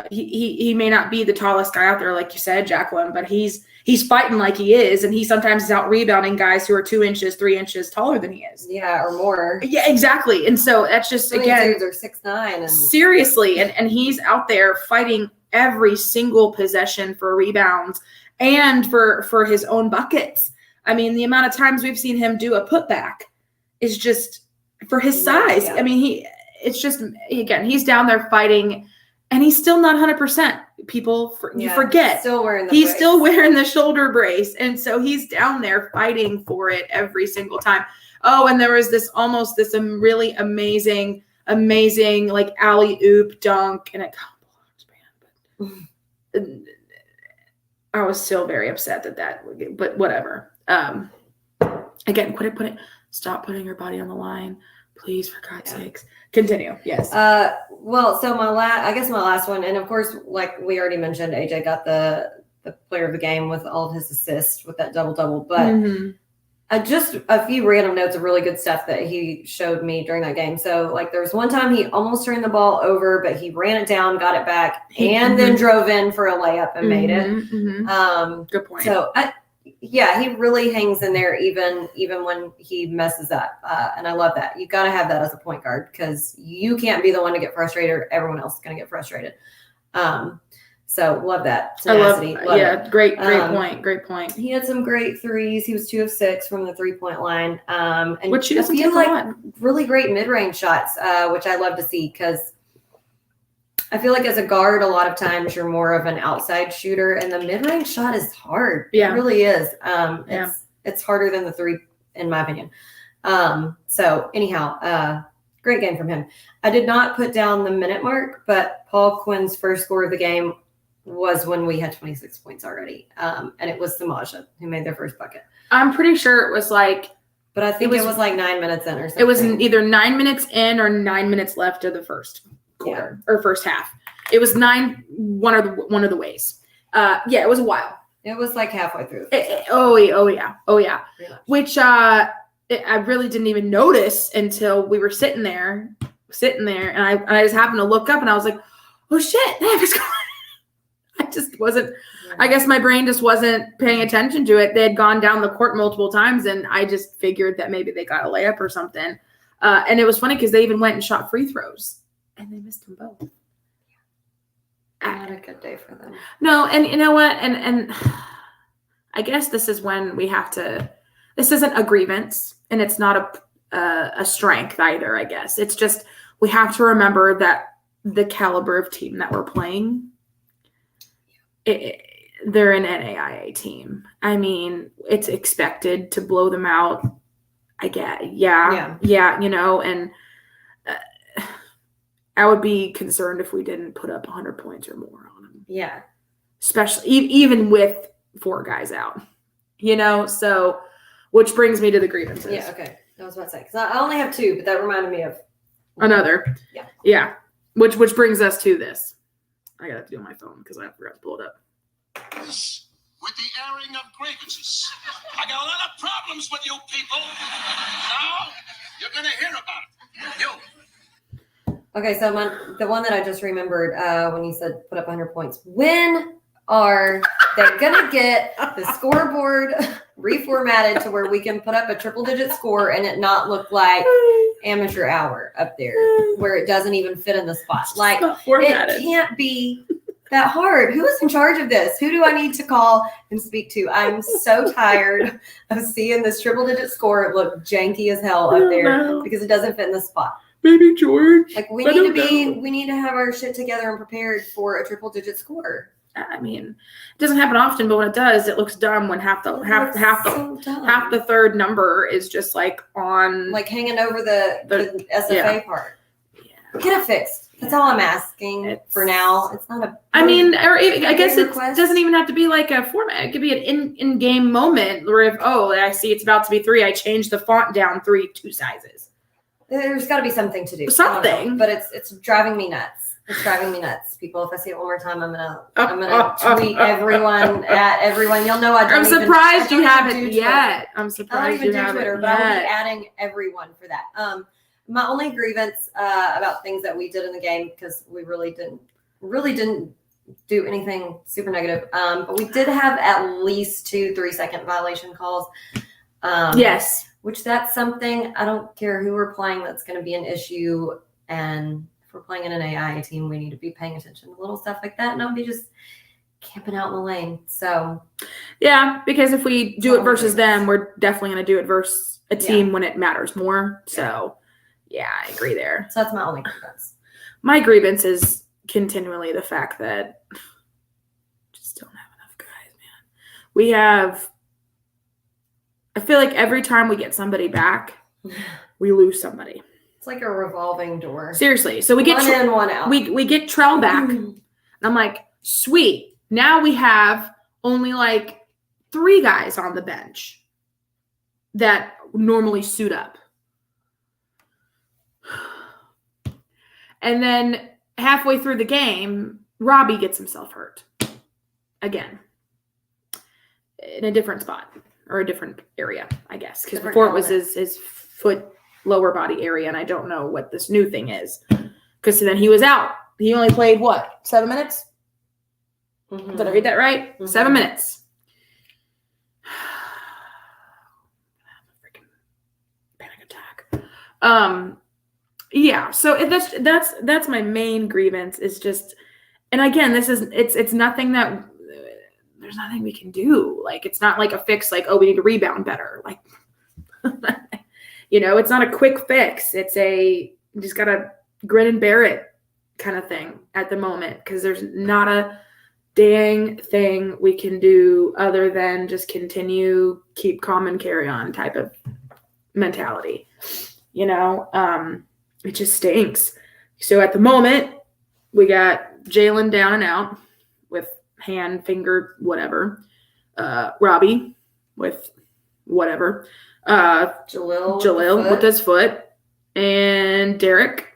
Speaker 1: He may not be the tallest guy out there, like you said, Jacqueline, but he's fighting like he is, and he sometimes is out rebounding guys who are 2 inches, 3 inches taller than he is.
Speaker 2: Yeah, or more.
Speaker 1: Yeah, exactly. And so that's just again,
Speaker 2: dudes are 6'9". And
Speaker 1: seriously, and he's out there fighting every single possession for rebounds and for his own buckets. I mean, the amount of times we've seen him do a putback is just for his size.
Speaker 2: Yeah.
Speaker 1: I mean, it's just, again, he's down there fighting, and he's still not 100%. People, you forget. He's still wearing the shoulder brace. And so he's down there fighting for it every single time. Oh, and there was this really amazing like alley-oop dunk, and it I was still very upset but whatever. Again, stop putting your body on the line, please, for God's sakes. Continue. Yes.
Speaker 2: Well, so my last one, and of course, like we already mentioned, AJ got the player of the game with all of his assists with that double, but just a few random notes of really good stuff that he showed me during that game. So like there was one time he almost turned the ball over, but he ran it down, got it back, and then drove in for a layup and made it.
Speaker 1: Good point.
Speaker 2: So he really hangs in there even when he messes up. And I love that. You got to have that as a point guard because you can't be the one to get frustrated or everyone else is going to get frustrated. So love that. Tenacity.
Speaker 1: Love it. Great point.
Speaker 2: He had some great threes. He was 2 of 6 from the 3-point line. And
Speaker 1: which he doesn't
Speaker 2: take
Speaker 1: a lot.
Speaker 2: Really great mid-range shots, which I love to see because I feel like as a guard, a lot of times you're more of an outside shooter, and the mid-range shot is hard.
Speaker 1: Yeah.
Speaker 2: It really is. It's harder than the 3, in my opinion. So anyhow, great game from him. I did not put down the minute mark, but Paul Quinn's first score of the game was when we had 26 points already. And it was Samaja who made their first bucket.
Speaker 1: I'm pretty sure it was like,
Speaker 2: but I think it was like 9 minutes in or something.
Speaker 1: It was either 9 minutes in or 9 minutes left of the first quarter or first half. It was 9, one of the ways. It was a while.
Speaker 2: It was like halfway through.
Speaker 1: Oh yeah. Which I really didn't even notice until we were sitting there, and I just happened to look up, and I was like, oh shit, that was going. I just wasn't. I guess my brain just wasn't paying attention to it. They had gone down the court multiple times, and I just figured that maybe they got a layup or something. And it was funny because they even went and shot free throws, and they missed them both.
Speaker 2: Not a good day for them.
Speaker 1: No, and you know what? And I guess this is when we have to. This isn't a grievance, and it's not a strength either. I guess it's just we have to remember that the caliber of team that we're playing. They're an NAIA team. I mean, it's expected to blow them out. I get, yeah, you know, and I would be concerned if we didn't put up 100 points or more on them.
Speaker 2: Yeah.
Speaker 1: Especially, even with 4 guys out, you know, so, which brings me to the grievances.
Speaker 2: Yeah, okay. I was about to say, because I only have 2, but that reminded me of
Speaker 1: another. Yeah. Which brings us to this. I got to do it on my phone because I forgot to pull it up.
Speaker 3: With the airing of grievances. I got a lot of problems with you people. Now, you're going to hear about it.
Speaker 2: Okay, so the one that I just remembered when you said put up 100 points. When are they going to get the scoreboard reformatted to where we can put up a triple-digit score and it not look like amateur hour up there where it doesn't even fit in the spot? Like, it can't be that hard. Who is in charge of this? Who do I need to call and speak to? I'm so tired of seeing this triple-digit score look janky as hell up there because it doesn't fit in the spot.
Speaker 1: Maybe George.
Speaker 2: Like we need to have our shit together and prepared for a triple-digit score.
Speaker 1: I mean, it doesn't happen often, but when it does, it looks dumb when half the third number is just like on
Speaker 2: like hanging over the SFA part.
Speaker 1: Yeah.
Speaker 2: Get it fixed. That's all I'm asking for now. It's not a.
Speaker 1: I mean, or I guess it doesn't even have to be like a format. It could be an in-game moment where if I see it's about to be 3, I change the font down 2 sizes.
Speaker 2: There's got to be something to do.
Speaker 1: Something,
Speaker 2: but it's driving me nuts. It's driving me nuts, people. If I see it one more time, I'm gonna tweet everyone at everyone. You'll know
Speaker 1: I'm surprised you haven't yet. I'm surprised you haven't
Speaker 2: Twitter, but I will be adding everyone for that. My only grievance about things that we did in the game, because we really didn't do anything super negative, but we did have at least 2 3-second violation calls.
Speaker 1: Yes,
Speaker 2: which that's something, I don't care who we're playing, that's going to be an issue. And if we're playing in an AI team, we need to be paying attention to little stuff like that, and not be just camping out in the lane. So
Speaker 1: yeah, because if we do it versus them, we're definitely going to do it versus a team when it matters more. So yeah, I agree there.
Speaker 2: So that's my only grievance.
Speaker 1: My grievance is continually the fact that just don't have enough guys, man. I feel like every time we get somebody back, we lose somebody.
Speaker 2: It's like a revolving door.
Speaker 1: Seriously. So we get
Speaker 2: one in, one out.
Speaker 1: We get Trell back. And I'm like, sweet. Now we have only like 3 guys on the bench that normally suit up. And then halfway through the game, Robbie gets himself hurt again in a different spot or a different area, I guess. Because before it was his foot lower body area, and I don't know what this new thing is. Because then he was out. He only played, 7 minutes? Mm-hmm. Did I read that right? Mm-hmm. 7 minutes. Freaking panic attack. Yeah, so that's my main grievance is just, and again, it's nothing that there's nothing we can do. Like, it's not like a fix, like, we need to rebound better. Like, it's not a quick fix. It's you just gotta grin and bear it kind of thing at the moment, because there's not a dang thing we can do other than just keep calm and carry on type of mentality. It just stinks. So at the moment, we got Jalen down and out with hand, finger, whatever. Robbie with whatever. Jalil with his foot. And Derek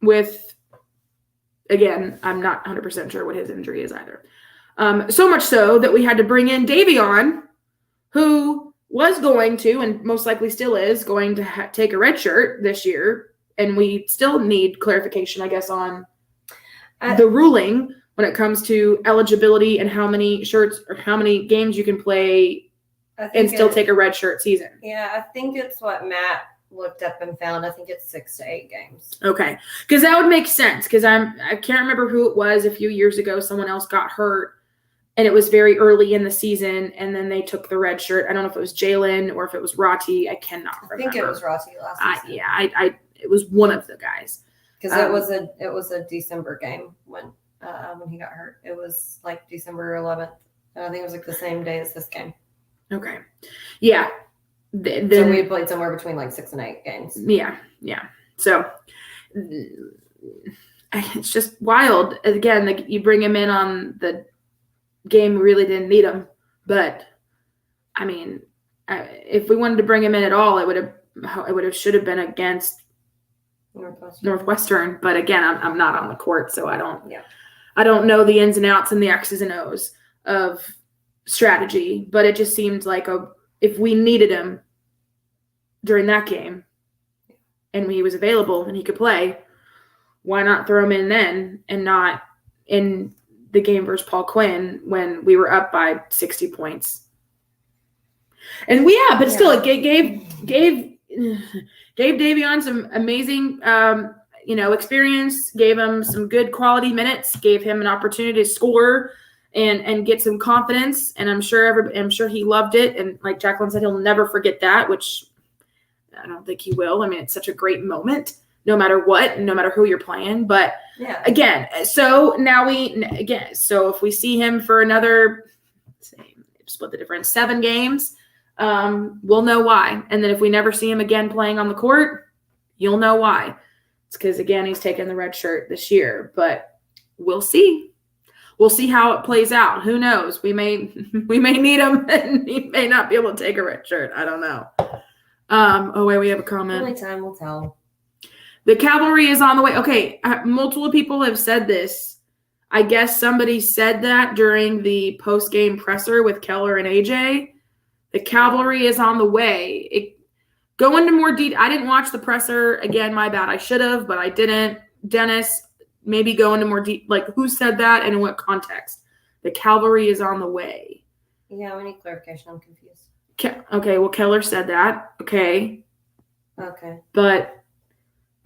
Speaker 1: with, again, I'm not 100% sure what his injury is either. So much so that we had to bring in Davion, who was going to, and most likely still is, going to take a red shirt this year. And we still need clarification, I guess, on the ruling when it comes to eligibility and how many shirts or how many games you can play and still take a red shirt season.
Speaker 2: Yeah, I think it's what Matt looked up and found. I think it's 6 to 8 games.
Speaker 1: Okay. Because that would make sense, because I can't remember who it was. A few years ago, someone else got hurt. And it was very early in the season, and then they took the red shirt. I don't know if it was Jalen or if it was Rati. I cannot remember.
Speaker 2: I think it was Rati last season.
Speaker 1: It was one of the guys.
Speaker 2: Because it was a December game when he got hurt. It was like December 11th. I think it was like the same day as this game.
Speaker 1: Okay. Yeah.
Speaker 2: So we had played somewhere between like 6 and 8 games.
Speaker 1: Yeah. So it's just wild. Again, like, you bring him in on the game, we really didn't need him. But I mean, if we wanted to bring him in at all, should have been against Northwestern. But again, I'm not on the court, so I don't know the ins and outs and the X's and O's of strategy. But it just seemed like if we needed him during that game and he was available and he could play, why not throw him in then and not in the game versus Paul Quinn when we were up by 60 points? And still, it gave Davion some amazing, experience, gave him some good quality minutes, gave him an opportunity to score and get some confidence. And I'm sure he loved it. And like Jacqueline said, he'll never forget that, which I don't think he will. I mean, it's such a great moment no matter what, no matter who you're playing. But
Speaker 2: Yeah.
Speaker 1: again, so now so if we see him for another, say, split the difference, 7 games, we'll know why. And then if we never see him again playing on the court, you'll know why. It's because, again, he's taken the red shirt this year. But we'll see. We'll see how it plays out. Who knows? We may need him, and he may not be able to take a red shirt. I don't know. Oh, wait, we have a comment.
Speaker 2: Only time will tell.
Speaker 1: The cavalry is on the way. Okay, multiple people have said this. I guess somebody said that during the post-game presser with Keller and AJ. The cavalry is on the way. Go into more detail. I didn't watch the presser. Again, my bad. I should have, but I didn't. Dennis, maybe go into more detail. Like, who said that and in what context? The cavalry is on the way.
Speaker 2: Yeah, we need clarification. I'm confused.
Speaker 1: Okay, well, Keller said that. Okay. But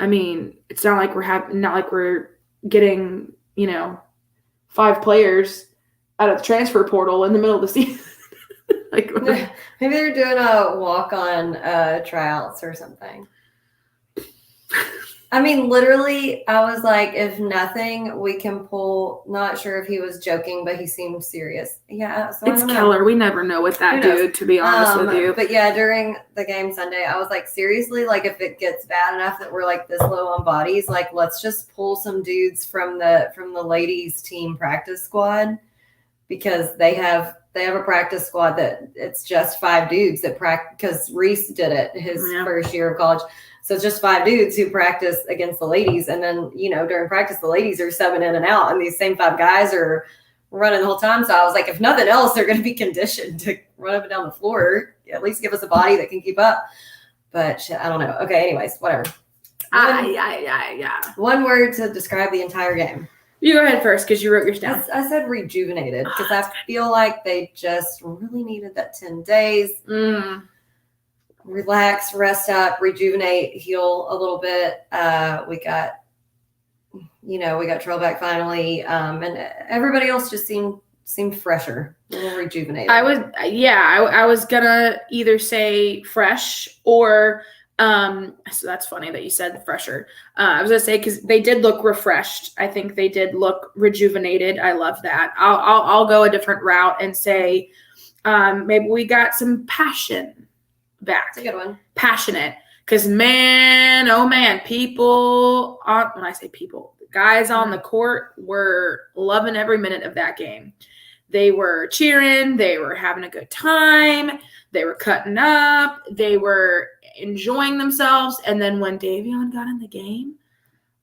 Speaker 1: I mean, it's not like we're getting, 5 players out of the transfer portal in the middle of the season. Like,
Speaker 2: maybe they're doing a walk-on tryouts or something. I mean, literally, I was like, if nothing, we can pull. Not sure if he was joking, but he seemed serious. Yeah, so
Speaker 1: it's Keller. We never know with that dude, to be honest with you.
Speaker 2: But yeah, during the game Sunday, I was like, seriously, like if it gets bad enough that we're like this low on bodies, like let's just pull some dudes from the ladies team practice squad, because they have a practice squad that it's just 5 dudes that practice, because Reese did it his first year of college. So it's just 5 dudes who practice against the ladies. And then, during practice, the ladies are subbing in and out, and these same 5 guys are running the whole time. So I was like, if nothing else, they're going to be conditioned to run up and down the floor. At least give us a body that can keep up. But shit, I don't know. Okay, anyways, whatever. One word to describe the entire game.
Speaker 1: You go ahead first, because you wrote yours down.
Speaker 2: I said rejuvenated, because I feel like they just really needed that 10 days. Relax, rest up, rejuvenate, heal a little bit. We got Trell back finally, and everybody else just seemed fresher, a little rejuvenated.
Speaker 1: I was gonna either say fresh or so that's funny that you said fresher. I was gonna say, because they did look refreshed. I think they did look rejuvenated. I love that. I'll go a different route and say maybe we got some passion back.
Speaker 2: That's a good one.
Speaker 1: Passionate. Because man, oh man, people, when I say people, the guys on the court were loving every minute of that game. They were cheering. They were having a good time. They were cutting up. They were enjoying themselves. And then when Davion got in the game,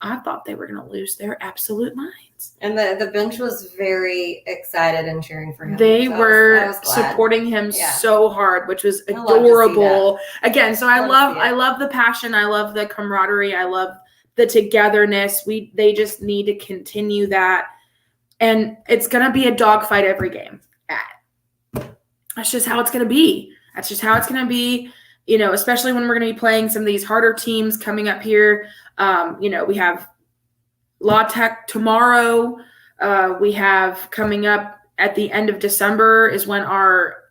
Speaker 1: I thought they were going to lose their absolute minds.
Speaker 2: And the bench was very excited and cheering for him.
Speaker 1: They were supporting him so hard, which was adorable. Again, so I love the passion. I love the camaraderie. I love the togetherness. They just need to continue that. And it's going to be a dogfight every game. That's just how it's going to be. That's just how it's going to be, especially when we're going to be playing some of these harder teams coming up here. We have La Tech tomorrow. We have coming up at the end of December is when our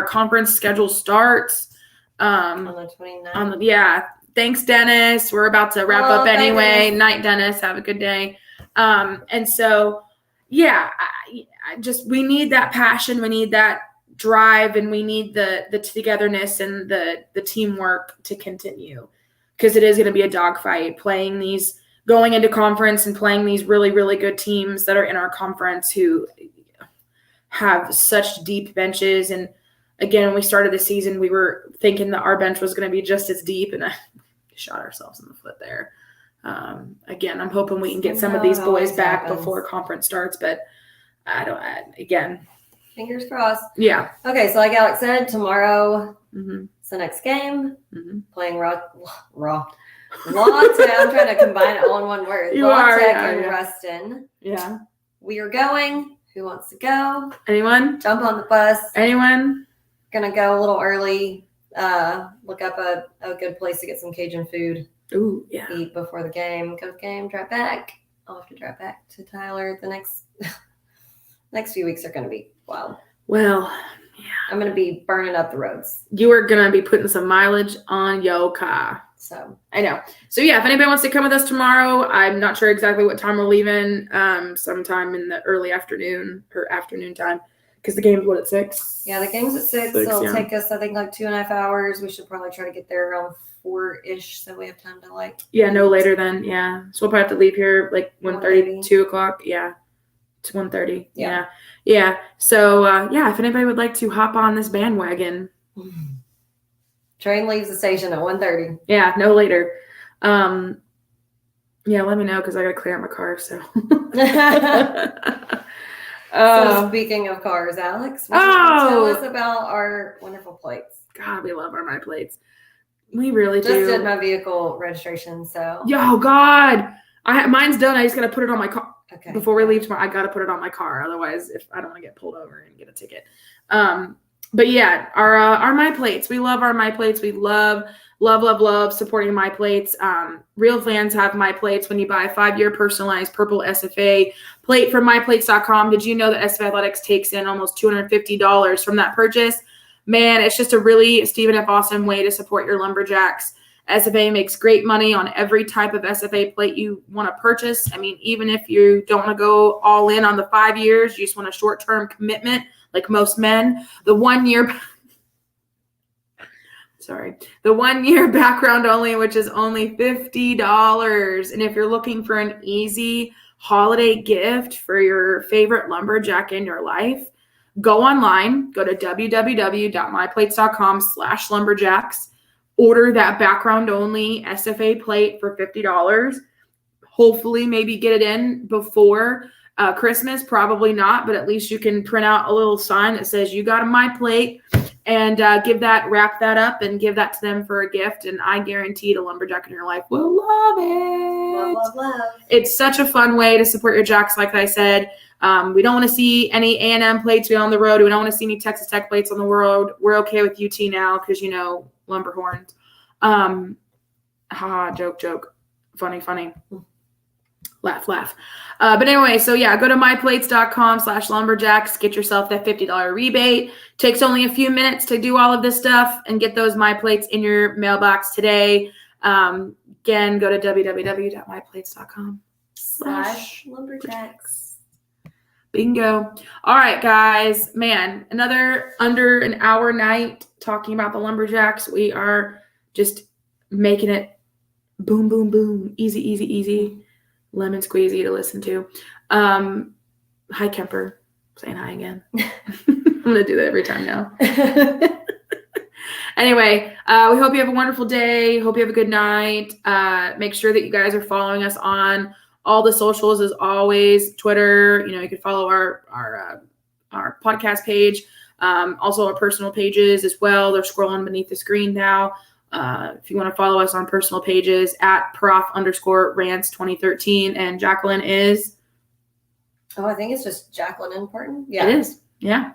Speaker 1: conference schedule starts.
Speaker 2: On the 29th.
Speaker 1: Thanks, Dennis. We're about to wrap up anyway. Night, Dennis. Have a good day. And so, we need that passion. We need that drive, and we need the togetherness and the teamwork to continue, because it is going to be a dogfight going into conference and playing these really, really good teams that are in our conference who have such deep benches. And again, when we started the season, we were thinking that our bench was going to be just as deep, and I shot ourselves in the foot there. Again, I'm hoping we can get some of these boys back before conference starts, but
Speaker 2: fingers crossed.
Speaker 1: Yeah.
Speaker 2: Okay, so like Alex said, tomorrow it's the next game. Playing Raw. La Tech. I'm trying to combine it all in one word. La Tech and Ruston.
Speaker 1: Yeah.
Speaker 2: We are going. Who wants to go?
Speaker 1: Anyone?
Speaker 2: Jump on the bus.
Speaker 1: Anyone?
Speaker 2: Gonna go a little early. Look up a good place to get some Cajun food.
Speaker 1: Ooh, yeah.
Speaker 2: Eat before the game. Go game. Drive back. I'll have to drive back to Tyler. The next few weeks are gonna be wild.
Speaker 1: Well, yeah.
Speaker 2: I'm gonna be burning up the roads.
Speaker 1: You are gonna be putting some mileage on your car.
Speaker 2: So
Speaker 1: I know. So yeah, if anybody wants to come with us tomorrow, I'm not sure exactly what time we're leaving. Sometime in the early afternoon or afternoon time, because the game's at 6.
Speaker 2: Yeah, the game's at 6. It'll take us, I think, like 2.5 hours. We should probably try to get there around 4-ish, so we have time to like.
Speaker 1: Yeah, no later than So we'll probably have to leave here like 1:30, 2 o'clock. Yeah, it's 1:30. Yeah. So if anybody would like to hop on this bandwagon.
Speaker 2: Train leaves the station at 1:30.
Speaker 1: Yeah, no later. Let me know because I gotta clear out my car. So.
Speaker 2: So speaking of cars, Alex, tell us about our wonderful plates.
Speaker 1: God, we love our My Plates. We really do.
Speaker 2: Just did my vehicle registration, so.
Speaker 1: Yo, God, mine's done. I just gotta put it on my car.
Speaker 2: Okay.
Speaker 1: Before we leave tomorrow, I gotta put it on my car. Otherwise, if I don't want to get pulled over and get a ticket. But yeah, our My Plates. We love our My Plates. We love supporting My Plates. Real fans have My Plates when you buy a 5-year personalized purple SFA plate from myplates.com. Did you know that SFA Athletics takes in almost $250 from that purchase? Man, it's just a really Stephen F. Awesome way to support your Lumberjacks. SFA makes great money on every type of SFA plate you want to purchase. I mean, even if you don't want to go all in on the 5 years, you just want a short-term commitment like most men, the 1 year background only, which is only $50. And if you're looking for an easy holiday gift for your favorite lumberjack in your life, go online, go to www.myplates.com/lumberjacks, order that background only SFA plate for $50. Hopefully maybe get it in before Christmas, probably not, but at least you can print out a little sign that says you got a My Plate and wrap that up and give that to them for a gift. And I guarantee the lumberjack in your life will love it.
Speaker 2: Love.
Speaker 1: It's such a fun way to support your jacks. Like I said, we don't want to see any A&M plates on the road. We don't want to see any Texas Tech plates on the road. We're okay with UT now because, lumber horns. Joke. Funny. Laugh. But anyway, so yeah, go to myplates.com/lumberjacks. Get yourself that $50 rebate. Takes only a few minutes to do all of this stuff and get those My Plates in your mailbox today. Again, go to www.myplates.com/lumberjacks. Bingo. All right, guys. Man, another under an hour night talking about the Lumberjacks. We are just making it boom, boom, boom. Easy. Lemon squeezy to listen to. Hi, Kemper. Saying hi again. I'm going to do that every time now. Anyway, we hope you have a wonderful day. Hope you have a good night. Make sure that you guys are following us on all the socials as always. Twitter, you can follow our podcast page. Also our personal pages as well. They're scrolling beneath the screen now. If you want to follow us on personal pages at prof_rants2013, and Jacqueline is.
Speaker 2: Oh, I think it's just Jacqueline Important. Yeah,
Speaker 1: it is. Yeah,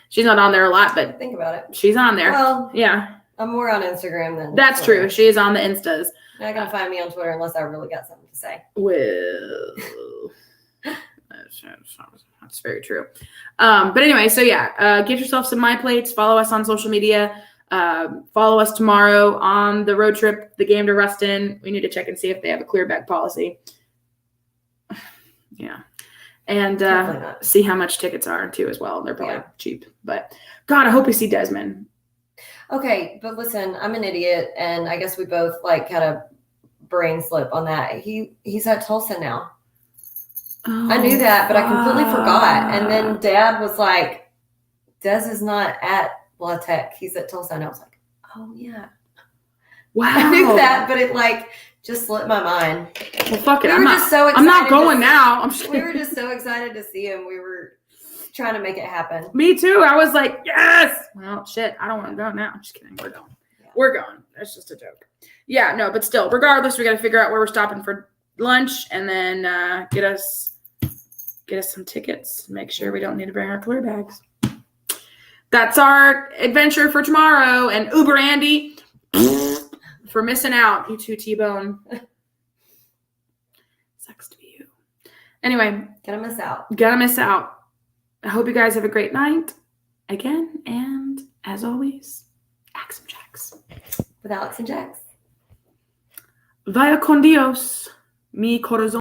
Speaker 1: she's not on there a lot, but
Speaker 2: think about it.
Speaker 1: She's on there.
Speaker 2: Well,
Speaker 1: yeah,
Speaker 2: I'm more on Instagram than.
Speaker 1: That's
Speaker 2: Twitter.
Speaker 1: true. She is on the Instas.
Speaker 2: You're not gonna find me on Twitter unless I really got something to say.
Speaker 1: Well, that's very true. But anyway, so yeah, get yourself some My Plates. Follow us on social media. Follow us tomorrow on the road trip, the game to Ruston. We need to check and see if they have a clear bag policy. Yeah. And see how much tickets are too as well. They're probably cheap. But God, I hope we see Desmond.
Speaker 2: Okay, but listen, I'm an idiot, and I guess we both had a brain slip on that. He's at Tulsa now.
Speaker 1: Oh,
Speaker 2: I knew that, but I completely forgot. And then Dad was like, Des is not at La Tech. He's at Tulsa. And I was like, oh, yeah.
Speaker 1: Wow.
Speaker 2: I knew that, but it just slipped my mind.
Speaker 1: Well, fuck it.
Speaker 2: I'm
Speaker 1: not going now.
Speaker 2: We were just so excited to see him. We were trying to make it happen.
Speaker 1: Me too. I was like, yes. Well, shit. I don't want to go now. I'm just kidding. We're going. Yeah. We're going. That's just a joke. Yeah, no, but still, regardless, we got to figure out where we're stopping for lunch and then get us some tickets. Make sure we don't need to bring our clear bags. That's our adventure for tomorrow. And Uber Andy for missing out. You too, T-Bone. Sucks to be you. Anyway.
Speaker 2: Gotta miss out.
Speaker 1: I hope you guys have a great night again. And as always, Axe and Jacks.
Speaker 2: With Alex and Jax.
Speaker 1: Vaya con Dios, mi corazón.